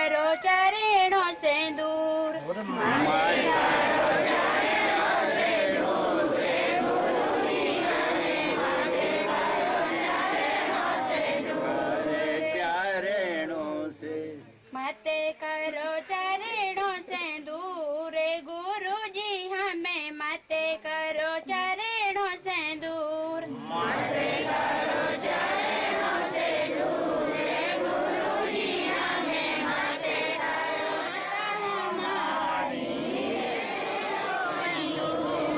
करो चरणों से दूर। मते करो चरणों से दूर गुरु जी हमें मते करो चरणों से दूर। मते करो चरणों से दूर गुरु जी हमें मते करो हमारी दूर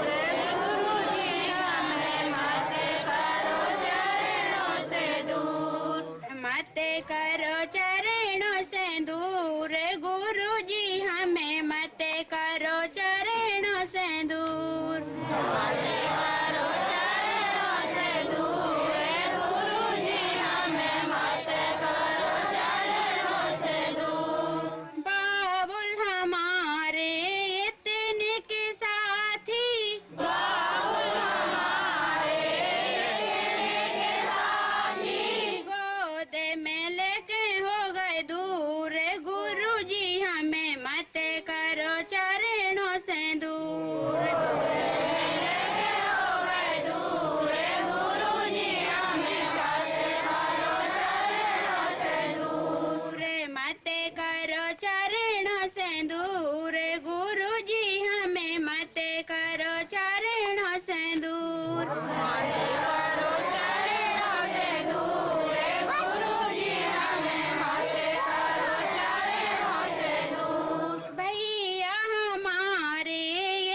गुरु जी हमें मते करो चरणों से दूर। मते करो चरणों से दूर गुरु जी हमें मते करो चरणों से दूर। मते करो चरणों से दूर गुरु जी हमें मते करो चरणों से दूर। बाबुल हमारे इतने के साथी बाबुल हमारे इतने के साथी गोद में लेके हो गए दूर गुरु जी हमें मते करो चरणों से दूर। हो गए दूर गुरु जी हमें मते करो चरणों से दूर। मते करो चरणों से दूर गुरु जी हमें मते करो चरणों से दूर। मते करो चरणों से दूर गुरु जी हमें मते करो चरणों से दूर। भैया हमारे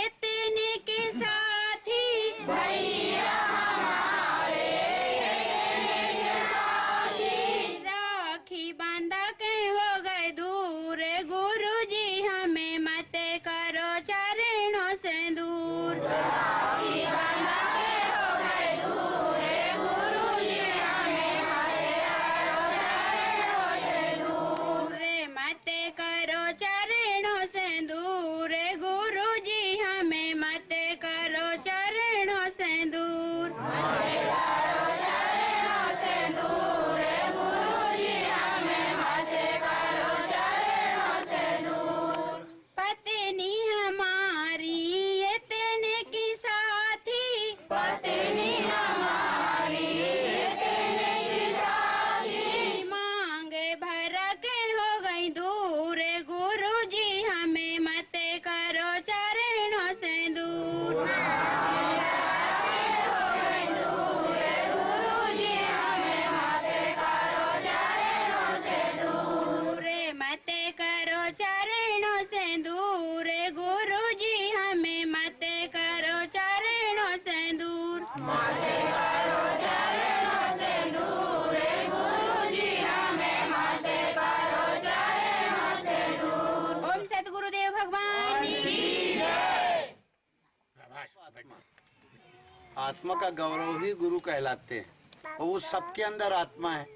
इतने के साथी भैया हमारे इतने के साथी राखी बांधा के हो गए दूर गुरु जी हमें मते करो चरणों से दूर। राखी बांधा के हो गए दूर गुरु जी हमें मते करो चरणों से दूर। मते करो चरणों से दूर गुरु जी हमें मते करो चरणों से दूर। मते करो चरणों से दूर गुरु जी हमें मते करो चरणों से दूर। पत्नी हमारी इतने की साथी पत्नी हमारी इतने की साथी मांगे भर के हो गई दूर गुरु जी हमें मते करो चरणों से दूर। हो गई दूर गुरु जी हमें मते करो चरणों से दूर। मते करो चरणों से दूर गुरु जी हमें मते करो चरणों से दूर। मते करो चरणों से दूर गुरु जी हमें मते करो चरणों से दूर। ओम सतगुरुदेव भगवान की जय। आत्मा का गौरव ही गुरु कहलाते हैं और वो सबके अंदर आत्मा है।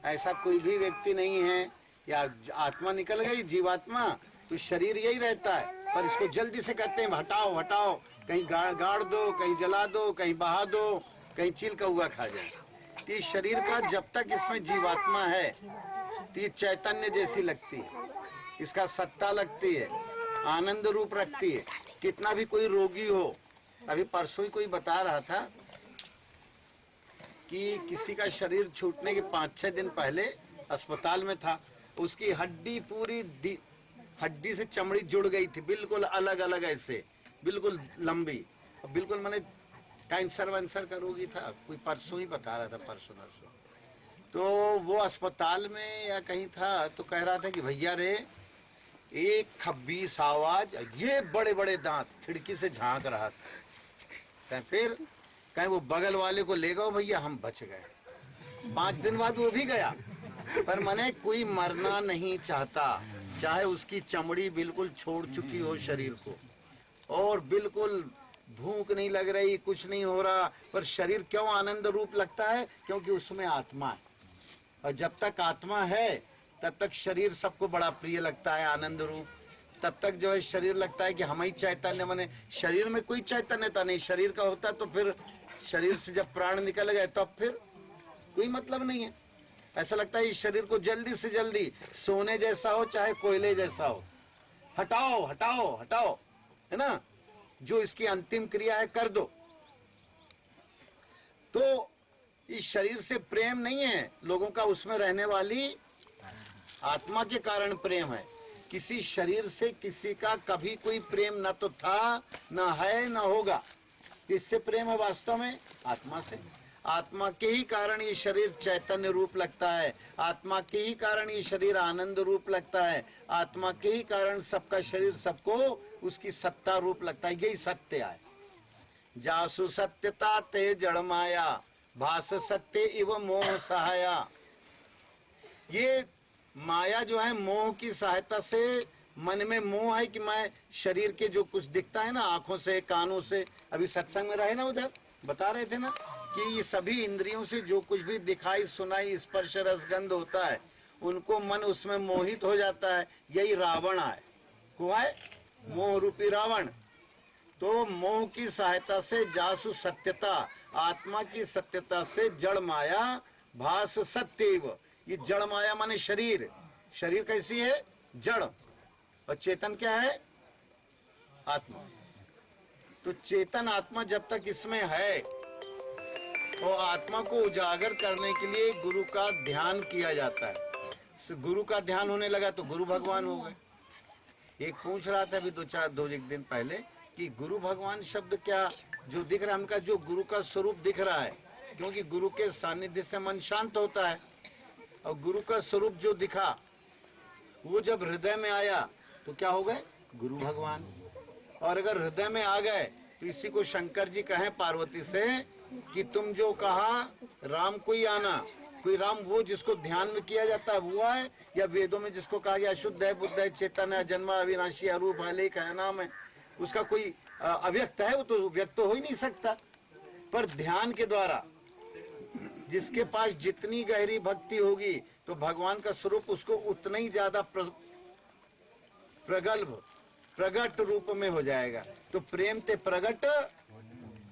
ऐसा कोई भी व्यक्ति नहीं है या आत्मा निकल गई जीवात्मा तो शरीर यही रहता है, पर इसको जल्दी से कहते हैं हटाओ हटाओ, कहीं गाड़ दो, कहीं जला दो, कहीं बहा दो, कहीं चील कौआ खा जाए। तो इस शरीर का जब तक इसमें जीवात्मा है तो ये चैतन्य जैसी लगती है, इसका सत्ता लगती है, आनंद रूप रखती है। कितना भी कोई रोगी हो, अभी परसों ही कोई बता रहा था कि किसी का शरीर छूटने के 5-6 दिन पहले अस्पताल में था, उसकी हड्डी पूरी हड्डी से चमड़ी जुड़ गई थी, बिल्कुल अलग अलग ऐसे, बिल्कुल लंबी, बिल्कुल मैंने कैंसर वैंसर का रोगी था, कोई परसों ही बता रहा था, परसों नरसों। तो वो अस्पताल में या कहीं था तो कह रहा था कि भैया रे एक खब्बीस आवाज, ये बड़े बड़े दांत, खिड़की से झांक रहा था। फिर कहीं वो बगल वाले को ले गए भैया, हम बच गए। 5 दिन बाद वो भी गया, पर मैंने कोई मरना नहीं चाहता, चाहे उसकी चमड़ी बिल्कुल छोड़ चुकी हो शरीर को और बिल्कुल भूख नहीं लग रही, कुछ नहीं हो रहा, पर शरीर क्यों आनंद रूप लगता है? क्योंकि उसमें आत्मा है, और जब तक आत्मा है तब तक शरीर सबको बड़ा प्रिय लगता है, आनंद रूप। तब तक जो है शरीर लगता है कि हम ही चैतन्य बने। शरीर में कोई चैतन्यता नहीं, शरीर का होता तो फिर शरीर से जब प्राण निकल गए तब फिर कोई मतलब नहीं है। ऐसा लगता है इस शरीर को जल्दी से जल्दी सोने जैसा हो चाहे कोयले जैसा हो, हटाओ हटाओ हटाओ, है ना, जो इसकी अंतिम क्रिया है कर दो। तो इस शरीर से प्रेम नहीं है लोगों का, उसमें रहने वाली आत्मा के कारण प्रेम है। किसी शरीर से किसी का कभी कोई प्रेम न तो था, न है, न होगा। किससे प्रेम है वास्तव में? आत्मा से। आत्मा के ही कारण ये शरीर चैतन्य रूप लगता है, आत्मा के ही कारण ये शरीर आनंद रूप लगता है, आत्मा के ही कारण सबका शरीर सबको उसकी सत्ता रूप लगता है। यही सत्य है। जासु सत्यता ते जड़ माया, भास सत्य इव मोह सहाया। ये माया जो है मोह की सहायता से, मन में मोह है कि मैं शरीर के जो कुछ दिखता है ना, आंखों से कानों से, अभी सत्संग में रहे ना, उधर बता रहे थे ना कि ये सभी इंद्रियों से जो कुछ भी दिखाई सुनाई स्पर्श रसगंध होता है, उनको मन उसमें मोहित हो जाता है। यही रावण है, को है मोह रूपी रावण। तो मोह की सहायता से जासु सत्यता, आत्मा की सत्यता से जड़ माया भास सत्यव। ये जड़ माया माने शरीर। शरीर कैसी है? जड़। और चेतन क्या है? आत्मा। तो चेतन आत्मा जब तक इसमें है, तो आत्मा को उजागर करने के लिए गुरु का ध्यान किया जाता है। गुरु का ध्यान होने लगा तो गुरु भगवान हो गए। एक पूछ रहा था अभी दो एक दिन पहले कि गुरु भगवान शब्द क्या जो दिख रहा है, हमका जो गुरु का स्वरूप दिख रहा है, क्योंकि गुरु के सानिध्य से मन शांत होता है। और गुरु का स्वरूप जो दिखा वो जब हृदय में आया तो क्या हो गए? गुरु भगवान। और अगर हृदय में आ गए तो इसी को शंकर जी कहें पार्वती से कि तुम जो कहा राम को ही आना, कोई राम वो जिसको ध्यान में किया जाता है वो है, या वेदों में जिसको कहा गया शुद्ध है, बुद्ध है, चेतन है, जन्मा, अविनाशी, अरूप है, लेख है, नाम है, उसका कोई अव्यक्त है, वो तो व्यक्त तो हो ही नहीं सकता। पर ध्यान के द्वारा जिसके पास जितनी गहरी भक्ति होगी तो भगवान का स्वरूप उसको उतना ही ज्यादा प्रगल्भ प्रगट रूप में हो जाएगा। तो प्रेम ते प्रगट,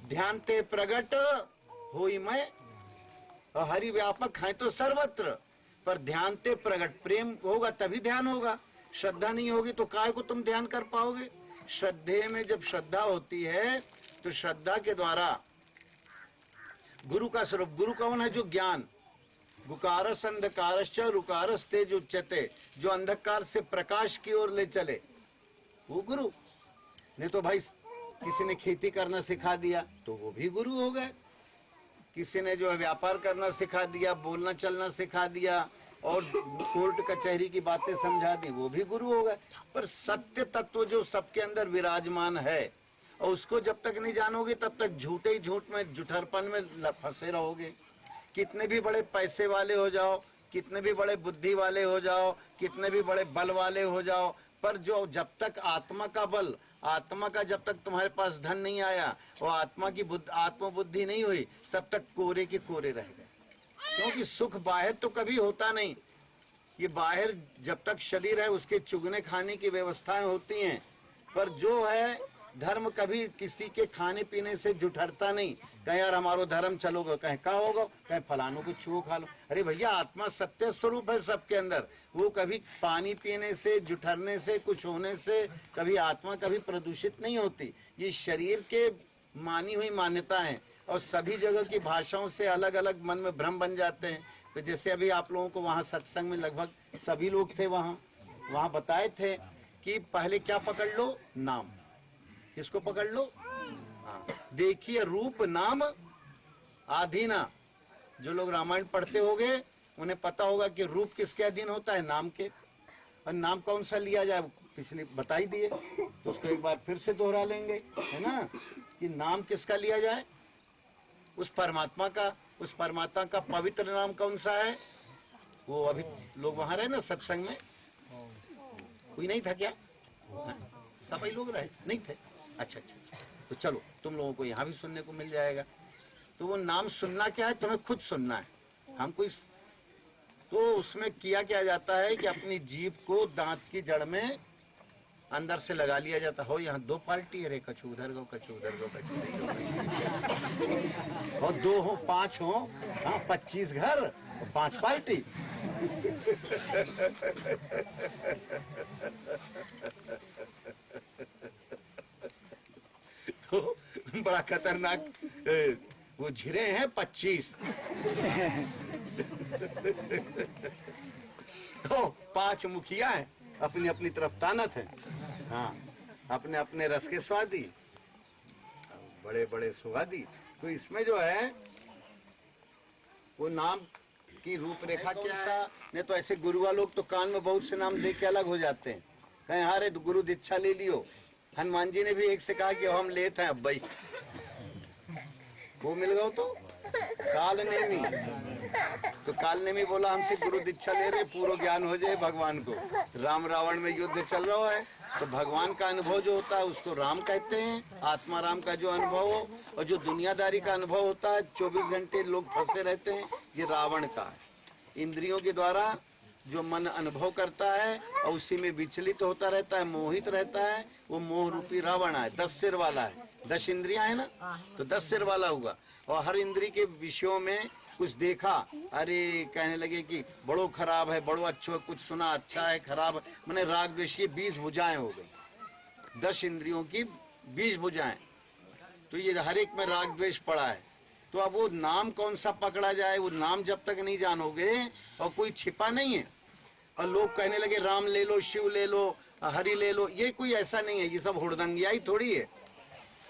ध्यान ते प्रगट होई मैं, और हरि व्यापक है तो सर्वत्र। पर ध्यान ते प्रगट, प्रेम होगा तभी ध्यान होगा। श्रद्धा नहीं होगी तो काय को तुम ध्यान कर पाओगे? श्रद्धे में जब श्रद्धा होती है तो श्रद्धा के द्वारा गुरु का स्वरूप, गुरु कौन है? जो ज्ञान, गुकारस अंधकारश्च रुकारस तेज उच्यते, जो अंधकार से प्रकाश की ओर ले चले वो गुरु। नहीं तो भाई किसी ने खेती करना सिखा दिया तो वो भी गुरु हो गए, किसी ने जो है व्यापार करना सिखा दिया, बोलना चलना सिखा दिया और कोर्ट कचहरी की बातें समझा दी, वो भी गुरु हो गए। पर सत्य तत्व जो सबके अंदर विराजमान है, और उसको जब तक नहीं जानोगे तब तक झूठे ही झूठ में, जुठरपन में फंसे रहोगे। कितने भी बड़े पैसे वाले हो जाओ, कितने भी बड़े बुद्धि वाले हो जाओ, कितने भी बड़े बल वाले हो जाओ, पर जो जब तक आत्मा का बल, आत्मा का जब तक तुम्हारे पास धन नहीं आया और आत्मा की आत्मबुद्धि नहीं हुई, तब तक कोरे के कोरे रह गए। क्योंकि सुख बाहर तो कभी होता नहीं, ये बाहर जब तक शरीर है उसके चुगने खाने की व्यवस्थाएं होती हैं, पर जो है धर्म कभी किसी के खाने पीने से जुठरता नहीं। कहीं यार हमारो धर्म चलोगे, कहीं का होगा, कहीं फलानों को छुओ खा लो। अरे भैया आत्मा सत्य स्वरूप है सबके अंदर, वो कभी पानी पीने से, जुठरने से, कुछ होने से कभी आत्मा कभी प्रदूषित नहीं होती। ये शरीर के मानी हुई मान्यता है और सभी जगह की भाषाओं से अलग अलग मन में भ्रम बन जाते हैं। तो जैसे अभी आप लोगों को वहाँ सत्संग में लगभग सभी लोग थे, वहाँ बताए थे कि पहले क्या पकड़ लो? नाम। किसको पकड़ लो? हाँ, देखिए रूप नाम आधीना। जो लोग रामायण पढ़ते होंगे उन्हें पता होगा कि रूप किसके अधीन होता है? नाम के। और नाम कौन सा लिया जाए पिछले बता ही दिए, तो उसको एक बार फिर से दोहरा लेंगे, है ना, कि नाम किसका लिया जाए? उस परमात्मा का। उस परमात्मा का पवित्र नाम कौन सा है? वो अभी लोग वहां रहे ना सत्संग में, कोई नहीं था क्या? सभी लोग रहे नहीं थे? अच्छा, तो चलो तुम लोगों को यहाँ भी सुनने को मिल जाएगा। तो वो नाम सुनना क्या है? तुम्हें खुद सुनना है, हम कोई। तो उसमें किया क्या जाता है कि अपनी जीभ को दांत की जड़ में अंदर से लगा लिया जाता हो। यहाँ दो पार्टी है रे, कछु उधर गो, कछु उधर गो, कछु नहीं गो, और 2 हो 5 हो, हाँ 25 घर, 5 पार्टी। तो बड़ा खतरनाक वो झिरे हैं 25। तो 5 मुखिया हैं, अपनी अपनी तरफ तानत है। हाँ, अपने अपने रस के स्वादी, बड़े बड़े स्वादी। तो इसमें जो है वो नाम की रूपरेखा क्या है? नहीं तो ऐसे गुरुआ लोग तो कान में बहुत से नाम दे के अलग हो जाते हैं। कहें हारे गुरु दीक्षा ले लियो। हनुमान जी ने भी एक से कहा कि हम लेते हैं अब भाई, वो मिल गए तो काल नेमी। तो काल नेमी बोला हमसे गुरु दीक्षा ले रहे, पूरा ज्ञान हो जाए भगवान को। राम रावण में युद्ध चल रहा है, तो भगवान का अनुभव जो होता है उसको राम कहते हैं। आत्मा राम का जो अनुभव हो, और जो दुनियादारी का अनुभव होता है 24 घंटे लोग फंसे रहते हैं, ये रावण का है। इंद्रियों के द्वारा जो मन अनुभव करता है और उसी में विचलित होता रहता है, मोहित रहता है, वो मोह रूपी रावण है। 10 सिर वाला है, 10 इंद्रियां है ना, तो 10 सिर वाला हुआ। और हर इंद्री के विषयों में कुछ देखा, अरे कहने लगे कि बड़ो खराब है, बड़ो अच्छा, कुछ सुना अच्छा है, खराब है। मैंने राग द्वेष की 20 भुजाएं हो गई, 10 इंद्रियों की 20 भुजाएं। तो ये हर एक में राग द्वेष पड़ा है। तो अब वो नाम कौन सा पकड़ा जाए, वो नाम जब तक नहीं जानोगे, और कोई छिपा नहीं है। और लोग कहने लगे राम ले लो, शिव ले लो, हरि ले लो, ये कोई ऐसा नहीं है, ये सब हुड़दंगियाई थोड़ी है।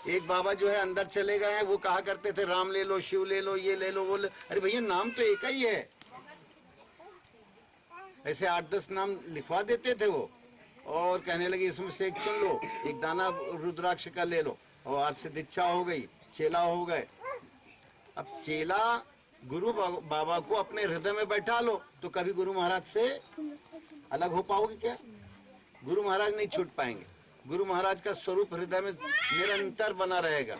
एक बाबा जो है अंदर चले गए हैं, वो कहा करते थे राम ले लो, शिव ले लो, ये ले लो, वो ले। अरे भैया नाम तो एक ही है। ऐसे 8-10 नाम लिखवा देते थे वो, और कहने लगे इसमें से एक चुन लो, एक दाना रुद्राक्ष का ले लो, और आज से दीक्षा हो गई, चेला हो गए। अब चेला गुरु बाबा को अपने हृदय में बैठा लो, तो कभी गुरु महाराज से अलग हो पाओगे क्या? गुरु महाराज नहीं छूट पाएंगे। गुरु महाराज का स्वरूप हृदय में निरंतर बना रहेगा,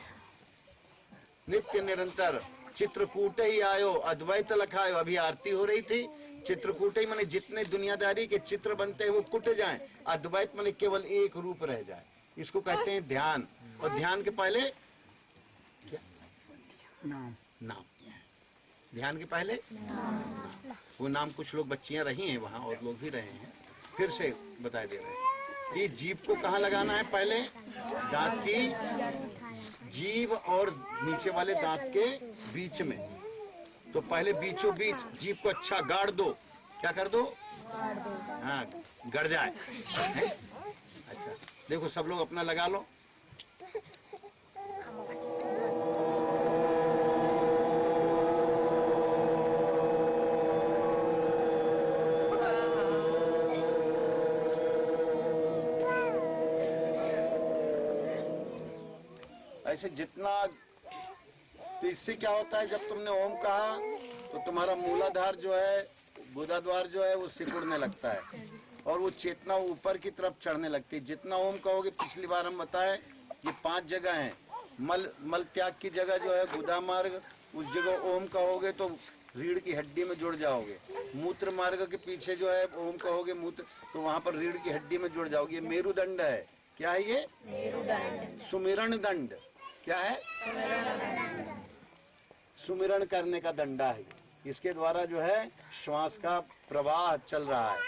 नित्य निरंतर। चित्रकूट ही आयो अद्वैत लखायो। अभी आरती हो रही थी, चित्रकूट ही माने जितने दुनियादारी के चित्र बनते हैं वो कुट जाएं, अद्वैत माने केवल एक रूप रह जाए। इसको कहते हैं ध्यान। और ध्यान के पहले क्या? नाम। ध्यान के पहले नाम। वो नाम कुछ लोग बच्चियां रही हैं वहाँ, और लोग भी रहे हैं, फिर से बता दे रहे हैं कि जीभ को कहाँ लगाना है? पहले दांत की, जीभ और नीचे वाले दांत के बीच में। तो पहले बीचों बीच जीभ को अच्छा गाड़ दो। क्या कर दो? हाँ, गड़ जाए। अच्छा देखो, सब लोग अपना लगा लो। ऐसे जितना, तो इससे क्या होता है, जब तुमने ओम कहा तो तुम्हारा मूलाधार जो है, गुदाद्वार जो है, वो सिकुड़ने लगता है, और वो चेतना ऊपर की तरफ चढ़ने लगती है। जितना ओम कहोगे, पिछली बार हम बताए ये 5 जगह हैं। मल त्याग की जगह जो है गुदा मार्ग, उस जगह ओम कहोगे तो रीढ़ की हड्डी में जुड़ जाओगे। मूत्र मार्ग के पीछे जो है ओम कहोगे मूत्र, तो वहां पर रीढ़ की हड्डी में जुड़ जाओगे। ये मेरुदंड है। क्या है ये? मेरुदंड। सुमिरण दंड। क्या है? सुमिरण करने का दंडा है। इसके द्वारा जो है श्वास का प्रवाह चल रहा है।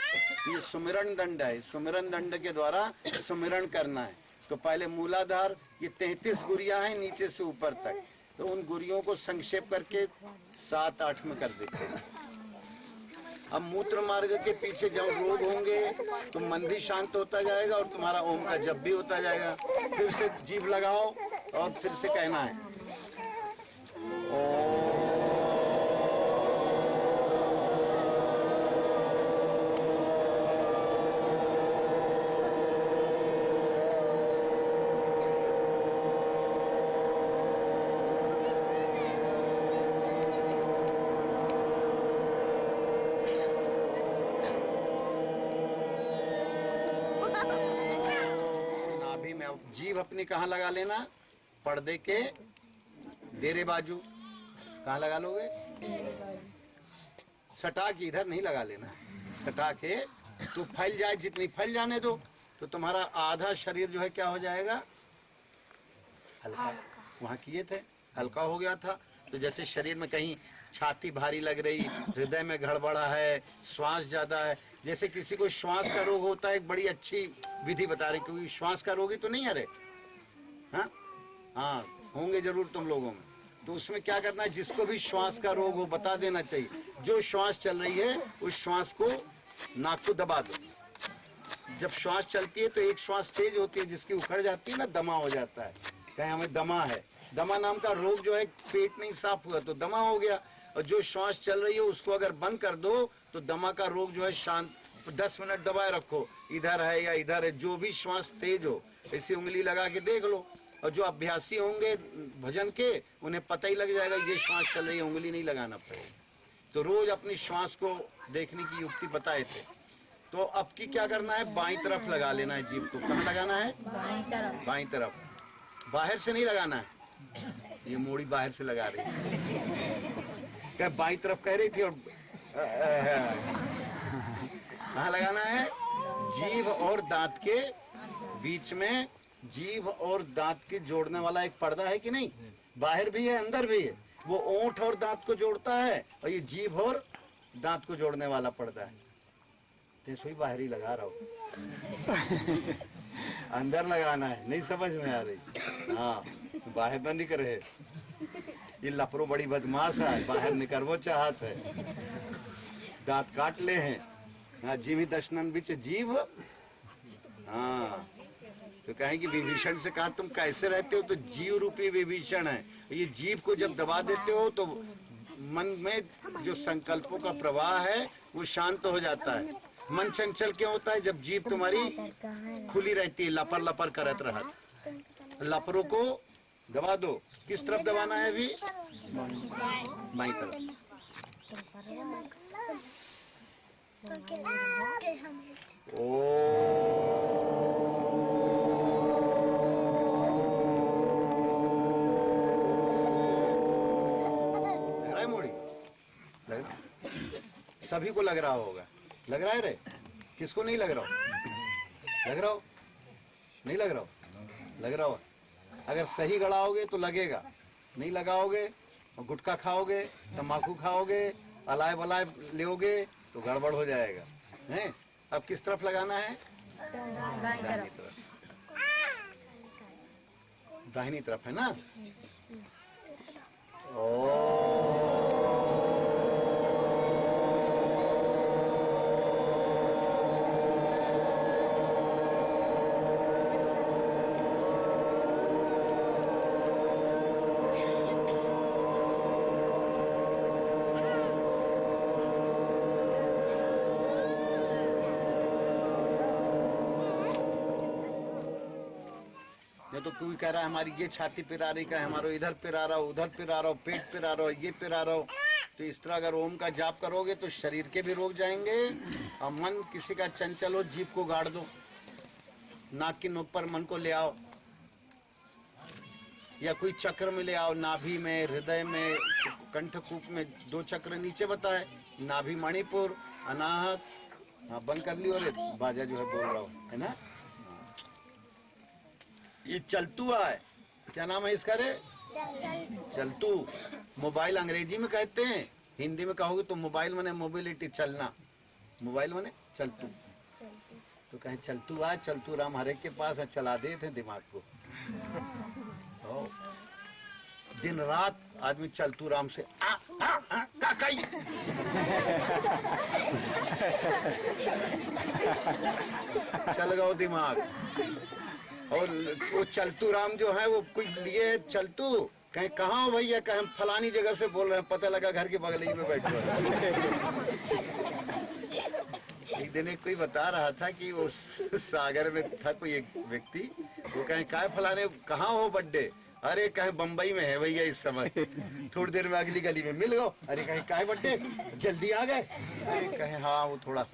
ये सुमिरण दंड है। सुमिरण दंड के द्वारा सुमिरण करना है। तो पहले मूलाधार, ये 33 गुरियां हैं नीचे से ऊपर तक। तो उन गुरियों को संक्षेप करके 7-8 में कर देते हैं। अब मूत्र मार्ग के पीछे जब रोग होंगे तो मन भी शांत होता जाएगा और तुम्हारा ओम का जप भी होता जाएगा। फिर से जीभ लगाओ और फिर से कहना है नाभि में। जीभ अपनी कहाँ लगा लेना? पर्दे के डेरे बाजू। कहाँ लगा लोगे? सटा के, इधर नहीं लगा लेना, सटा के। तो फैल जाए, जितनी फैल जाने दो, तो तुम्हारा आधा शरीर जो है क्या हो जाएगा? हल्का। वहाँ किए थे, हल्का हो गया था। तो जैसे शरीर में कहीं छाती भारी लग रही, हृदय में गड़बड़ा है, श्वास ज्यादा है, जैसे किसी को श्वास का रोग होता है, एक बड़ी अच्छी विधि बता रही, क्योंकि श्वास का रोगी तो नहीं है रे, हाँ हाँ होंगे जरूर तुम लोगों में। तो उसमें क्या करना है, जिसको भी श्वास का रोग हो बता देना चाहिए, जो श्वास चल रही है उस श्वास को नाक को दबा दो। जब श्वास चलती है तो एक श्वास तेज होती है, जिसकी उखड़ जाती है ना, दमा हो जाता है, कहीं हमें दमा है, दमा नाम का रोग जो है, पेट नहीं साफ हुआ तो दमा हो गया। और जो श्वास चल रही है उसको अगर बंद कर दो तो दमा का रोग जो है शांत। 10 मिनट दबाए रखो, इधर है या इधर है, जो भी श्वास तेज हो ऐसी उंगली लगा के देख लो। और जो अभ्यासी होंगे भजन के उन्हें पता ही लग जाएगा ये श्वास चल रही है, उंगली नहीं लगाना पड़ेगा। तो रोज अपनी श्वास को देखने की युक्ति बताए थे। तो अब की क्या करना है, बाईं तरफ लगा लेना है जीभ को। कहाँ लगाना है, बाईं तरफ, बाहर से नहीं लगाना है। ये मोड़ी बाहर से लगा रही है, क्या बाईं तरफ कह रही थी, और कहाँ लगाना है, जीभ और दांत के बीच में। जीभ और दांत के जोड़ने वाला एक पर्दा है कि नहीं, बाहर भी है अंदर भी है, वो ओंठ और दांत को जोड़ता है, और ये जीभ और दांत को जोड़ने वाला पर्दा है। तो बाहर ही लगा रहा हूँ, अंदर लगाना है, नहीं समझ में आ रही, हाँ बाहर न निकल रहे। ये लपरो बड़ी बदमाश है, बाहर निकलवो चाहत है, दांत काट ले हैं। हाँ जीवी दर्शनन बिच जीव, हाँ तो कहें कि विभीषण से कहा तुम कैसे रहते हो, तो जीव रूपी विभीषण है। ये जीव को जब दबा देते हो तो मन में जो संकल्पों का प्रवाह है वो शांत हो जाता है। मन चंचल क्यों होता है, जब जीभ तुम्हारी खुली रहती है, लपर लपर करत रहा। लपरों को दबा दो। किस तरफ दबाना है अभी, बाईं तरफ। सभी को लग रहा होगा, लग रहा है रे, किसको नहीं लग रहा हो, लग रहा हो, नहीं लग रहा हो, लग रहा हो। अगर सही गड़ाओगे तो लगेगा, नहीं लगाओगे और गुटखा खाओगे, तम्बाकू खाओगे, अलाय बलाय लोगे तो गड़बड़ हो जाएगा, हैं? अब किस तरफ लगाना है, दाहिनी तरफ, दाहिनी तरफ है ना। तो कोई कह रहा है हमारी ये छाती पिरा रही का, हमारा इधर पिरा रहा हो, उधर पिरा रहा हो, पेट पिरा रहा हो, ये पिरा रहा हो। तो इस तरह अगर ओम का जाप करोगे तो शरीर के भी रोग जाएंगे। और मन किसी का चंचल हो, जीभ को गाड़ दो, नाक की नोक पर मन को ले आओ, या कोई चक्र में ले आओ, नाभि में, हृदय में, कंठकूप में 2 चक्र नीचे बताए, नाभि मणिपुर, अनाहत। हाँ बंद कर ली, और बाजा जो है बोल रहा हो, है ना। ये चलतुआ है, क्या नाम है इसका रे, चलतू। मोबाइल अंग्रेजी में कहते हैं, हिंदी में कहोगे तो मोबाइल माने मोबिलिटी, चलना, मोबाइल माने चलतू। तो कहें चलतू आ, चलतू राम हरेक के पास है, चला देते दिमाग को। दिन रात आदमी चलतू राम से चल गओ दिमाग। और वो चलतू राम जो है वो कोई लिए चलतू, कहीं कहाँ हो भैया, कहीं हम फलानी जगह से बोल रहे हैं, पता लगा घर के बगल ही में बैठे हुए। एक दिन एक कोई बता रहा था कि वो सागर में था कोई एक व्यक्ति, वो कहीं काय फलाने कहाँ हो बर्थडे, अरे कहीं बम्बई में है भैया इस समय, थोड़ी देर में अगली गली में मिल गओ, अरे कहीं काय बर्थडे, जल्दी आ गए, अरे कहीं हाँ वो थोड़ा।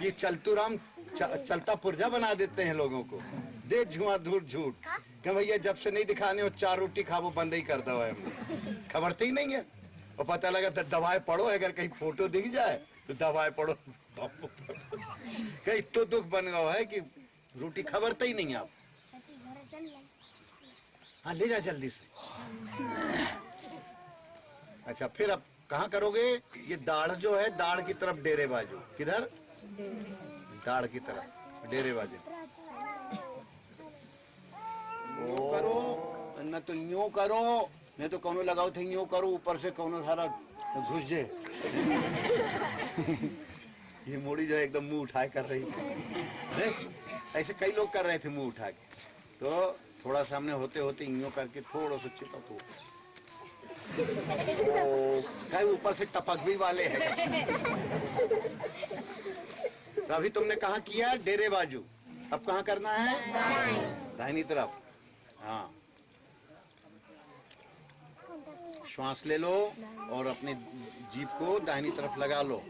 ये चलतू राम चलता पुर्जा बना देते हैं लोगों को, दे झुआ धूर झूठ, क्या भैया जब से नहीं दिखाने हो 4 रोटी खाओ बंद ही कर दो है, खबर तो ही नहीं है। और पता लगा तो दवाएं पढ़ो, अगर कहीं फोटो दिख जाए तो दवाएं पढ़ो। कहीं तो दुख बन गया है कि रोटी खबर तो ही नहीं आप। हाँ ले जा जल्दी से। अच्छा फिर अब कहाँ करोगे? ये दाढ़ जो है, दाढ़ की तरफ डेरे बाजू। किधर? दाढ़ की तरफ डेरे बाजू। ओ करो न तो यूं करो, नहीं तो कौनो लगाओ थे यूं करो, ऊपर से कौनो सारा घुस जाए। ये मोड़ी जो है एकदम मुंह उठाए कर रही थी। ऐसे कई लोग कर रहे थे मुंह उठा के। तो थोड़ा सामने होते होते यूं करके थोड़ा सा चिपा तो ऊपर से टपक भी वाले हैं। तो अभी तुमने कहाँ किया? डेरे बाजू। अब कहाँ करना है? दाहिनी तरफ। हाँ श्वास ले लो और अपनी जीभ को दाहिनी तरफ लगा लो।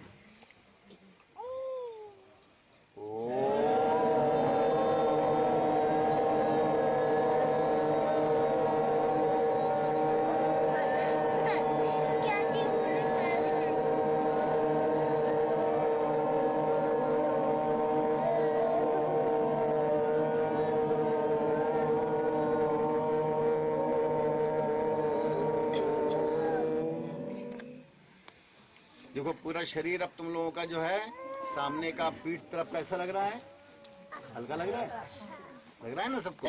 देखो पूरा शरीर अब तुम लोगों का जो है सामने का पीठ तरफ कैसा लग रहा है? हल्का लग रहा है? लग रहा है ना सबको?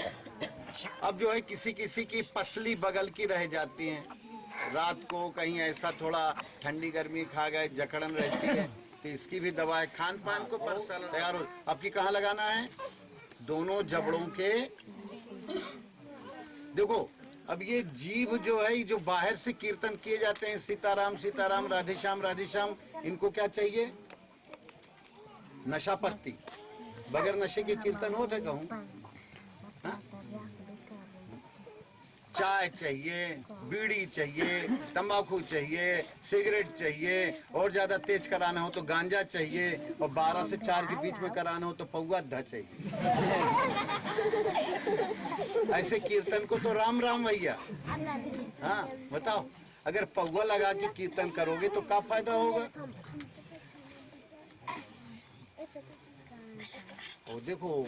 अब जो है किसी किसी की पसली बगल की रह जाती है, रात को कहीं ऐसा थोड़ा ठंडी गर्मी खा गए, जकड़न रहती है, तो इसकी भी दवा है। खान पान को परसल तैयार हो। आपकी कहाँ लगाना है? दोनों जबड़ों के। देखो अब ये जीव जो है, जो बाहर से कीर्तन किए जाते हैं, सीताराम सीताराम, राधे श्याम राधे श्याम, इनको क्या चाहिए? नशा पत्ती। बगैर नशे के कीर्तन होते कहूँ? चाय चाहिए, बीड़ी चाहिए, तंबाकू चाहिए, सिगरेट चाहिए, और ज्यादा तेज कराना हो तो गांजा चाहिए, और 12 से 4 के बीच में कराना हो तो पौवा अद्धा चाहिए। ऐसे कीर्तन को तो राम राम भैया। हाँ बताओ, अगर पौवा लगा के कीर्तन करोगे तो क्या फायदा होगा? वो देखो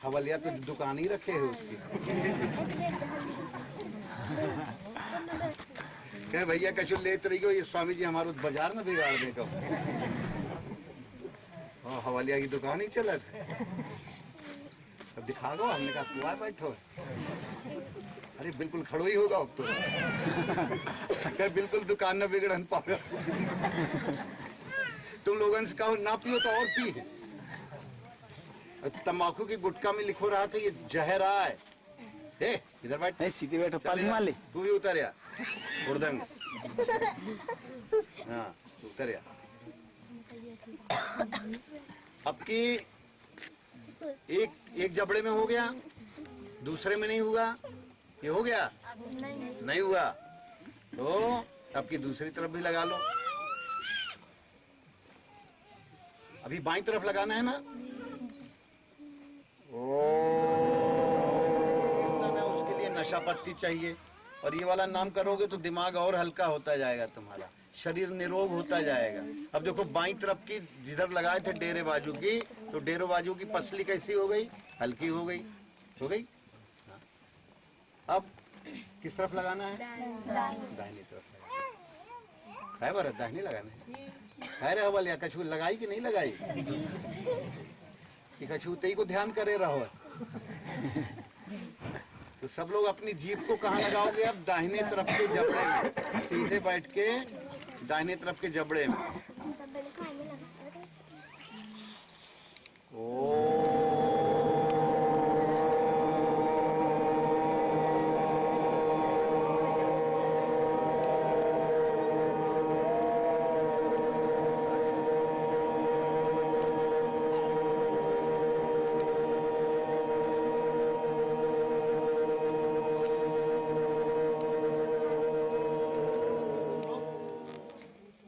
हवलिया तो दुकान ही रखे है उसकी। क्या भैया कशु लेते रही हो, ये स्वामी जी हमारे बाजार में बिगाड़ दे को। हवलिया की दुकान ही चला था। अब दिखा गो, हमने कहा कुआ बैठो। अरे बिल्कुल खड़ो ही होगा अब तो। क्या बिल्कुल दुकान में बिगड़न पाओगे। तुम लोगों से कहो ना पियो तो और पी। तंबाकू की गुटखा में लिखो रहा था ये जहर है। इधर बैठ, सीधे बैठो, पाली मार ले। तू भी उतर या उड़दंग। हाँ उतर या। अब की एक जबड़े में हो गया, दूसरे में नहीं हुआ। ये हो गया? नहीं हुआ तो अब की दूसरी तरफ भी लगा लो। अभी बाईं तरफ लगाना है ना? उसके लिए नशा पत्ती चाहिए, और ये वाला नाम करोगे तो दिमाग और हल्का होता जाएगा, तुम्हारा शरीर निरोग होता जाएगा। अब देखो बाईं तरफ की जिधर लगाए थे डेरे बाजू की, तो डेरे बाजू की पसली कैसी हो गई? हल्की हो गई। हो गई? हाँ। अब किस तरफ लगाना है? दाहिनी तरफ। है बरत दाहिनी लगाना है। रे हवल या कछू लगाई कि नहीं लगाई? कि कछू तेई को ध्यान करे रहो। तो सब लोग अपनी जीभ को कहाँ लगाओगे? अब दाहिने तरफ के जबड़े में, सीधे बैठ के दाहिने तरफ के जबड़े में।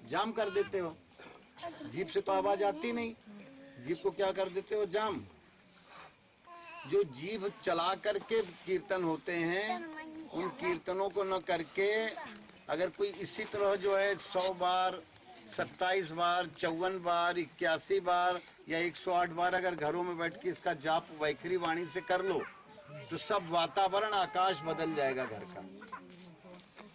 जाम कर देते हो, जीभ से तो आवाज आती नहीं, जीभ को क्या कर देते हो? जाम। जो जीभ चला करके कीर्तन होते हैं, उन कीर्तनों को न करके अगर कोई इसी तरह जो है 100 बार, 27 बार, 54 बार, 81 बार या 108 बार अगर घरों में बैठ के इसका जाप वैखरी वाणी से कर लो, तो सब वातावरण आकाश बदल जाएगा घर का।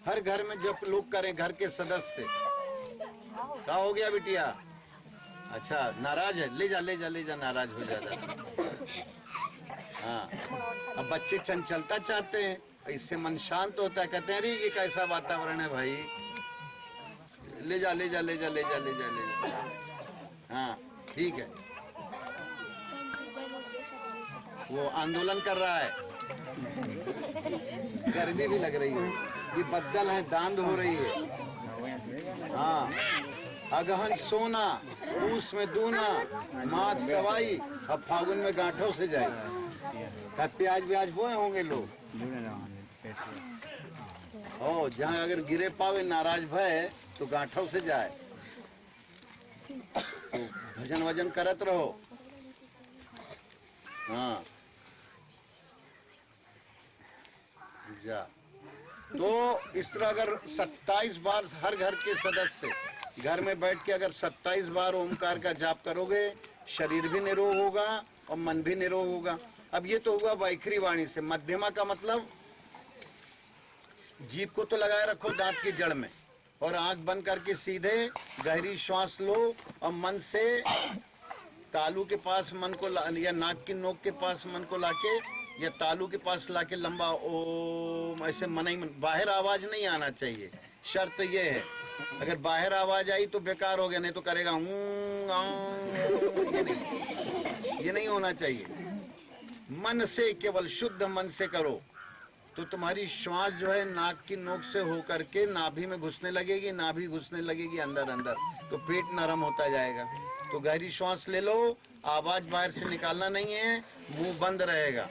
हर घर में जब लोग करें, घर के सदस्य। क्या हो गया बिटिया? अच्छा नाराज है, ले जा ले जा ले जा, नाराज हो जाता है। हाँ, अब बच्चे चंचलता चाहते हैं, इससे मन शांत होता है। कहते हैं अरे ये कैसा वातावरण है भाई, ले जा ले जा ले जा ले जा ले जा ले जा। हाँ ठीक है, वो आंदोलन कर रहा है, गर्मी भी लग रही है, ये बद्दल है, दांध हो रही है। हाँ, अगहन सोना, पूस में दूना, माघ सवाई, अब फागुन में गांठों से जाए। तब प्याज व्याज बोए होंगे लोग। ओ जहाँ अगर गिरे पावे नाराज भय तो गांठों से जाए। तो भजन वजन करत रहो। हाँ जा। तो इस तरह अगर 27 बार हर घर के सदस्य घर में बैठ के अगर 27 बार ओमकार का जाप करोगे, शरीर भी निरोग होगा और मन भी निरोग होगा। अब ये तो हुआ वैखरी वाणी से। मध्यमा का मतलब जीभ को तो लगाए रखो दांत की जड़ में और आंख बंद करके सीधे गहरी श्वास लो और मन से तालू के पास मन को या नाक की नोक के पास मन को लाके या तालू के पास लाके लंबा ओम ऐसे मन ही मन, बाहर आवाज नहीं आना चाहिए। शर्त ये है, अगर बाहर आवाज आई तो बेकार हो गया, नहीं तो करेगा ये नहीं होना चाहिए। मन से, केवल शुद्ध मन से करो तो तुम्हारी श्वास जो है नाक की नोक से होकर के नाभि में घुसने लगेगी, नाभि घुसने लगेगी अंदर अंदर, तो पेट नरम होता जाएगा। तो गहरी श्वास ले लो, आवाज बाहर से निकालना नहीं है, मुंह बंद रहेगा।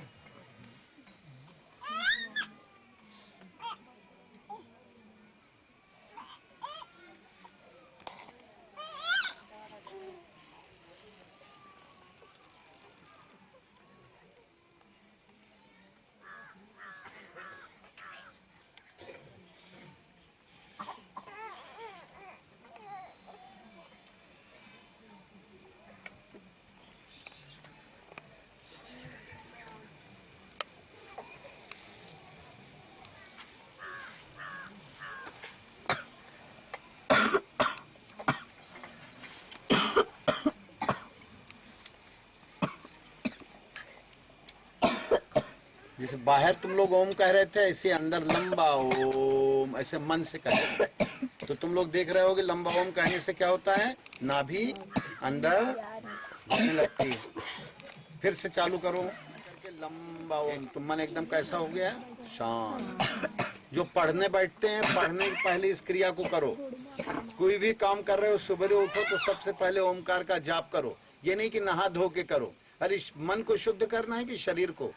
जैसे बाहर तुम लोग ओम कह रहे थे, ऐसे अंदर लंबा ओम ऐसे मन से कह रहे थे। तो तुम लोग देख रहे होगे लंबा ओम कहने से क्या होता है, नाभि अंदर घुसने लगती है। फिर से चालू करो करके लंबा ओम, तो मन एकदम कैसा हो गया, शांत। जो पढ़ने बैठते हैं, पढ़ने के पहले इस क्रिया को करो। कोई भी काम कर रहे हो, सुबह उठो तो सबसे पहले ओमकार का जाप करो। ये नहीं कि नहा धो के करो। अरे मन को शुद्ध करना है कि शरीर को?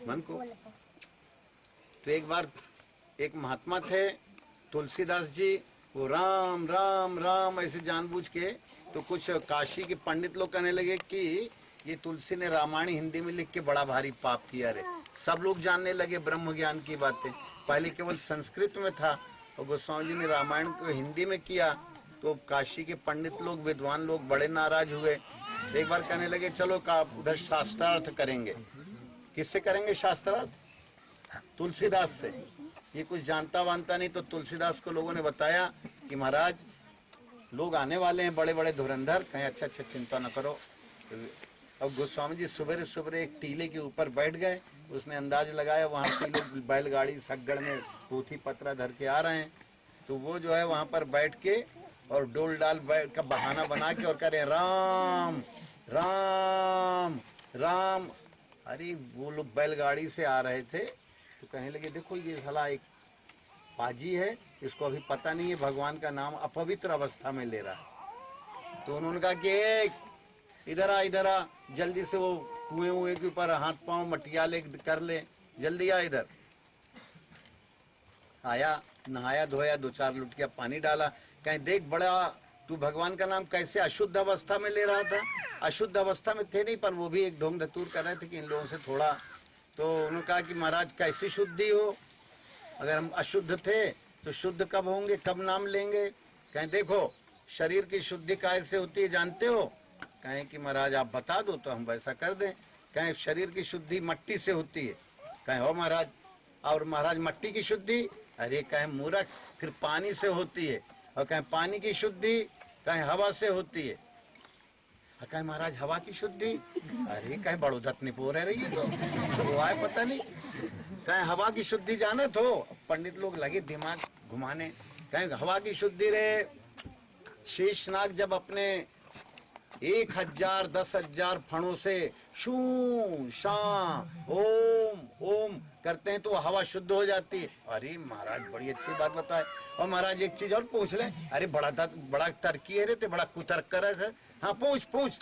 मन को। तो एक बार एक महात्मा थे तुलसीदास जी, वो राम राम राम ऐसे जानबूझ के, तो कुछ काशी के पंडित लोग कहने लगे कि ये तुलसी ने रामायण हिंदी में लिख के बड़ा भारी पाप किया रे। सब लोग जानने लगे ब्रह्म ज्ञान की बातें। पहले केवल संस्कृत में था और गोस्वामी जी ने रामायण को हिंदी में किया, तो काशी के पंडित लोग, विद्वान लोग बड़े नाराज हुए। एक बार कहने लगे चलो का उधर शास्त्रार्थ करेंगे। किससे करेंगे शास्त्रार्थ? तुलसीदास से। ये कुछ जानता वानता नहीं, तो तुलसीदास को लोगों ने बताया कि महाराज लोग आने वाले हैं, बड़े बड़े धुरंधर। कहें अच्छा अच्छा चिंता न करो। अब गोस्वामी जी सुबह सुबह एक टीले के ऊपर बैठ गए। उसने अंदाज लगाया वहाँ से लोग बैलगाड़ी सगड़ में पोथी पत्रा धर के आ रहे हैं। तो वो जो है वहाँ पर बैठ के और डोल डाल का बहाना बना के और कह रहे राम राम राम। अरे वो लोग बैलगाड़ी से आ रहे थे तो कहने लगे देखो ये साला एक पाजी है, इसको अभी पता नहीं है भगवान का नाम अपवित्र अवस्था में ले रहा है। तो उन्होंने कहा कि इधर आ जल्दी से, वो कुएं के ऊपर हाथ पांव मटिया ले कर ले, जल्दी आ इधर। आया, नहाया धोया, 2-4 लुटिया पानी डाला। कहीं देख बड़ा तू भगवान का नाम कैसे अशुद्ध अवस्था में ले रहा था। अशुद्ध अवस्था में थे नहीं, पर वो भी एक ढोंग धतूर कर रहे थे कि इन लोगों से थोड़ा। तो उन्होंने कहा कि महाराज कैसी शुद्धि हो, अगर हम अशुद्ध थे तो शुद्ध कब होंगे, कब नाम लेंगे। कहें देखो शरीर की शुद्धि कैसे होती है जानते हो? कहें कि महाराज आप बता दो तो हम वैसा कर दें। कहें शरीर की शुद्धि मट्टी से होती है, कहें हो महाराज, और महाराज मट्टी की शुद्धि, अरे कहें मूर्ख, फिर पानी से होती है, और कहें पानी की शुद्धि कहें हवा से होती है, और कहें महाराज हवा की शुद्धि, अरे कहें बड़ोदत निपोर है रही है तो वो आए पता नहीं, कहें हवा की शुद्धि जाने तो पंडित लोग लगे दिमाग घुमाने, कहें हवा की शुद्धि रे शेषनाग जब अपने 1000 10,000 फणों से शू शा ओम ओम करते हैं तो वो हवा शुद्ध हो जाती है। अरे महाराज बड़ी अच्छी बात बताए, और महाराज एक चीज और पूछ ले, अरे बड़ा तर्की है रे, ते बड़ा कुतर्क कर है, हाँ पूछ पूछ,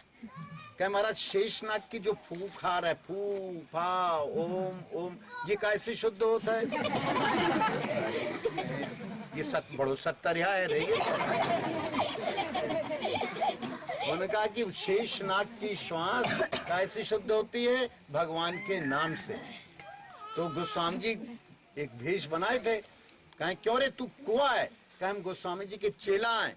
क्या महाराज शेषनाग की जो फूक आ रहा है, फू फा ओम ओम, ये कैसे शुद्ध होता है? ये बड़ो सत्तरिया है रे ये। उन्होंने कहा कि शेषनाग की श्वास कैसे शुद्ध होती है? भगवान के नाम से। तो गोस्वामी जी एक भेष बनाए थे, कहें क्यों रे तू कुआ है? कहें हम गोस्वामी जी के चेला हैं।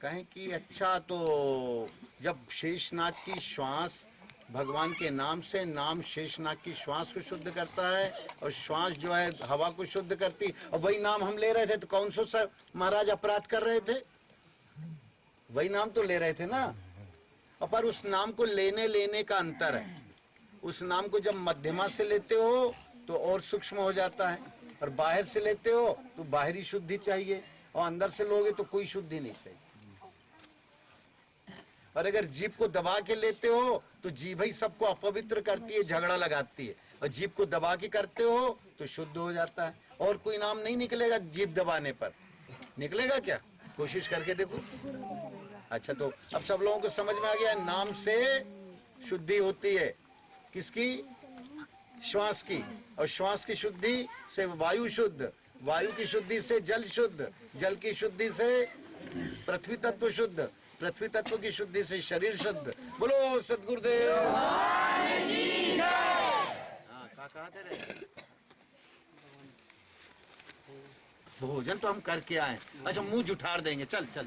कहें कि अच्छा, तो जब शेषनाग की श्वास भगवान के नाम से, नाम शेषनाग की श्वास को शुद्ध करता है, और श्वास जो है हवा को शुद्ध करती, और वही नाम हम ले रहे थे तो कौन सा महाराज अपराध कर रहे थे? वही नाम तो ले रहे थे ना, और पर उस नाम को लेने का अंतर है। उस नाम को जब मध्यमा से लेते हो तो और सूक्ष्म हो जाता है, और बाहर से लेते हो तो बाहरी शुद्धि चाहिए, और अंदर से लोगे तो कोई शुद्धि नहीं चाहिए। और अगर जीभ को दबा के लेते हो तो जीभ ही सबको अपवित्र करती है, झगड़ा लगाती है, और जीभ को दबा के करते हो तो शुद्ध हो जाता है। और कोई नाम नहीं निकलेगा जीभ दबाने पर, निकलेगा क्या? कोशिश करके देखो। अच्छा, तो अब सब लोगों को समझ में आ गया, नाम से शुद्धि होती है, किसकी? श्वास की, और श्वास की शुद्धि से वायु शुद्ध, वायु की शुद्धि से जल शुद्ध, जल की शुद्धि से पृथ्वी तत्व शुद्ध, पृथ्वी तत्व की शुद्धि से शरीर शुद्ध। बोलो सतगुरुदेव। हाँ, कहाँ थे रे? भोजन तो हम करके आए। अच्छा, मुंह जुठार देंगे, चल चल।